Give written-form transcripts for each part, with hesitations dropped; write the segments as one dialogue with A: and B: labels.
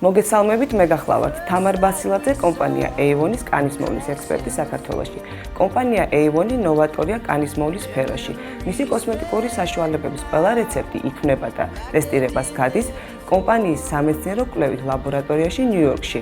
A: მოგესალმებით, მე გახლავართ თამარ ბასილაძე, კომპანია A1-ის კანისმოვლის ექსპერტი საქართველოში. კომპანია A1-ი ნოვატორია კანისმოვლის სფეროში. მისი კოსმეტიკური საშუალებების ყველა რეცეპტი იქმნება და ტესტირებას გადის კომპანიის სამეცნიერო კვლევით ლაბორატორიაში ნიუ-იორკში.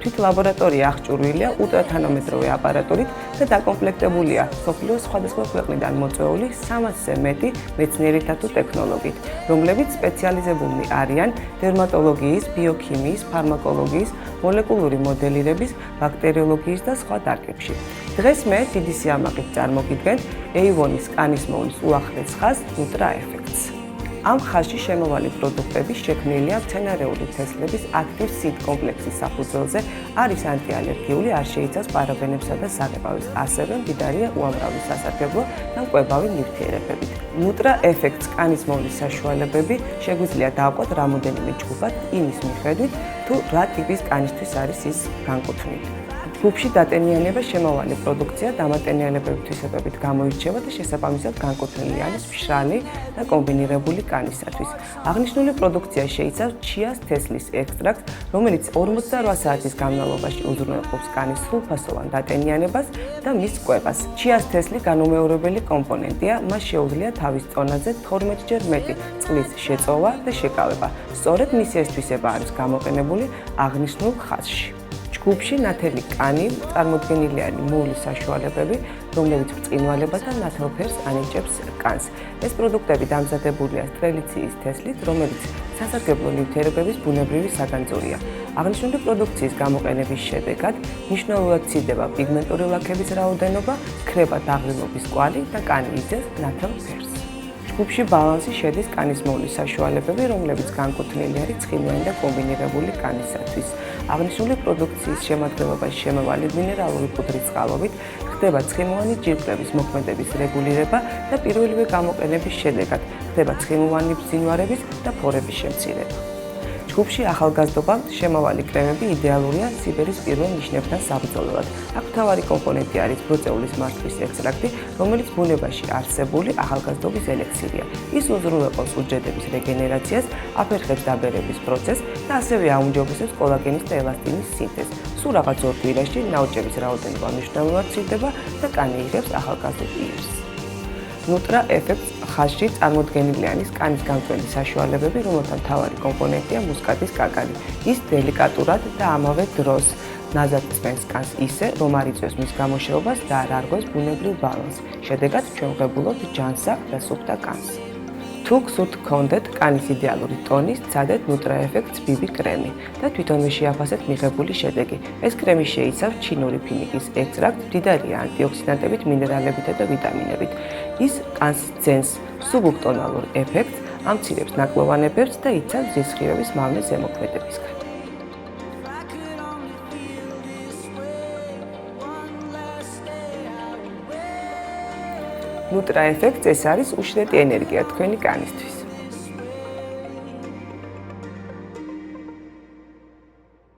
A: თვით ლაბორატორია აღჭურვილია ულტრათანამედროვე აპარატურით და დაკომპლექტებულია მსოფლიოს სხვადასხვა ქვეყნიდან მოწვეული 300-ზე მეტი მეცნიერითა თუ ტექნოლოგიით, რომლებიც სპეციალიზებულნი არიან დერმატოლოგიის, ბიოქიმიის, ფარმაკოლოგიის, მოლეკულური მოდელირების, ბაქტერიოლოგიის და სხვა დარგებში. დღეს მე დიდი სიამაყით წარმოგიდგენთ A1-ის კანისმოვლის უახლეს ხაზს Nutra Effects. ამ ხაზში შემოვალი პროდუქტები შექმნილია მცენარეული თესლების აქტივ სიდ კომპლექსის საფუძველზე, არის ანტიალერგიული, არ შეიცავს პარაბენებსა და საღებავის, ასევე მდიდარია უამრავი სასარგებლო და მკვებავი ნივთიერებებით. Nutra Effects კანისმოვლის საშუალებები შეგვიძლია დავყოთ რამოდენიმე ჯგუფად იმის მიხედვით, თუ რა ტიპის კანისთვის არის ის განკუთვნილი. ჯგუფში დატენიანება შემოვალი პროდუქცია დამატენიანებების თვისებებით გამოირჩევა და შესაბამისად განკუთვნილი არის მშრალი და კომბინირებული კანისათვის. აღნიშნული პროდუქცია შეიცავს ჩიას თესლის ექსტრაქტს, რომელიც 48 საათის განმავლობაში უზრუნველყოფს კანის სრულფასოვან დატენიანებას და მის კვებას. ჩიას თესლი განუმეორებელი კომპონენტია, მას შეუძლია თავის წონაზე 12-ჯერ მეტი წყლის შეწოვა და შეკავება. სწორედ მისი ეს თვისება არის გამოყენებული აღნიშნულ ხაზში. ჯგუფში ნათელი კანი წარმოდგენილი არის მოვლის საშუალებები, რომლებიც ბრწყინვალებას და ნათელ ფერს ანიჭებს კანს. ეს პროდუქტები დამზადებულია სტრელიციის თესლით, რომელიც სასარგებლო ნივთიერებების ბუნებრივი საგანძურია. აღნიშნული პროდუქციის გამოყენების შედეგად მნიშვნელოვნად მცირდება პიგმენტური ლაქების რაოდენობა, ქრება დაღლილობის კვალი და კანი იძენს ნათელ ფერს. ჯგუფში ბალანსი შედის კანისმოვლის საშუალებები, რომლებიც განკუთვნილი არის ცხიმიანი და კომბინირებული კანისათვის. აღნიშნული პროდუქციის შემადგენლობაში შემოვალი მინერალური პუდრის წყალობით ხდება ცხიმოვანი ჯირკვლების მოქმედების რეგულირება და პირველივე გამოყენების შედეგად ხდება ცხიმოვანი ბზინვარების და ფორების შემცირება. ჯგუფში ახალგაზრდობა შემოვალი კრემები იდეალურია სიბერის პირველ ნიშნებთან საბრძოლველად. აქ მთავარი კომპონენტი არის ბროწეულის მარცვლის ექსტრაქტი, რომელიც ბუნებაში არსებული ახალგაზრდობის ელექსირია. ის უზრუნველყოფს უჯრედების რეგენერაციას, აფერხებს დაბერების პროცესს და ასევე აუმჯობესებს კოლაგენის და ელასტინის სინთეზს. სულ რაღაც ორ კვირაში ნაოჭების რაოდენობა მნიშვნელოვნად მცირდება და კანი იღებს ახალგაზრდ პირს. Nutra Effects ხაზში წარმოდგენილი არის კანის გამწვენი საშუალებები, რომელთა მთავარი კომპონენტია მუსკატის კაკალი. ის დელიკატურად და ამავე დროს ნაზად წვენს კანს ისე, რომ არ იწვევს მის გამოშრობას და არ არღვევს ბუნებრივ ბალანსს. შედეგად ჩვენ ვღებულობთ ჯანსაღ და სუფთა კანს. თუ გსურთ გქონდეთ კანის იდეალური ტონი, სცადეთ Nutra Effects BB კრემი და თვითონვე შეაფასეთ მიღებული შედეგი. ეს კრემი შეიცავს ჩინური ფინიკის ექსტრაქტს, მდიდარია ანტიოქსიდანტებით, მინერალებითა და ვიტამინებით. ის კანს ძენს სუბუქტონალურ ეფექტს, ამცირებს ნაკლოვანებებს და იცავს ზისხიების მავნე ზემოქმედებისგან. Nutra Effects ეს არის უშლეთი ენერგია თქვენი კანისთვის.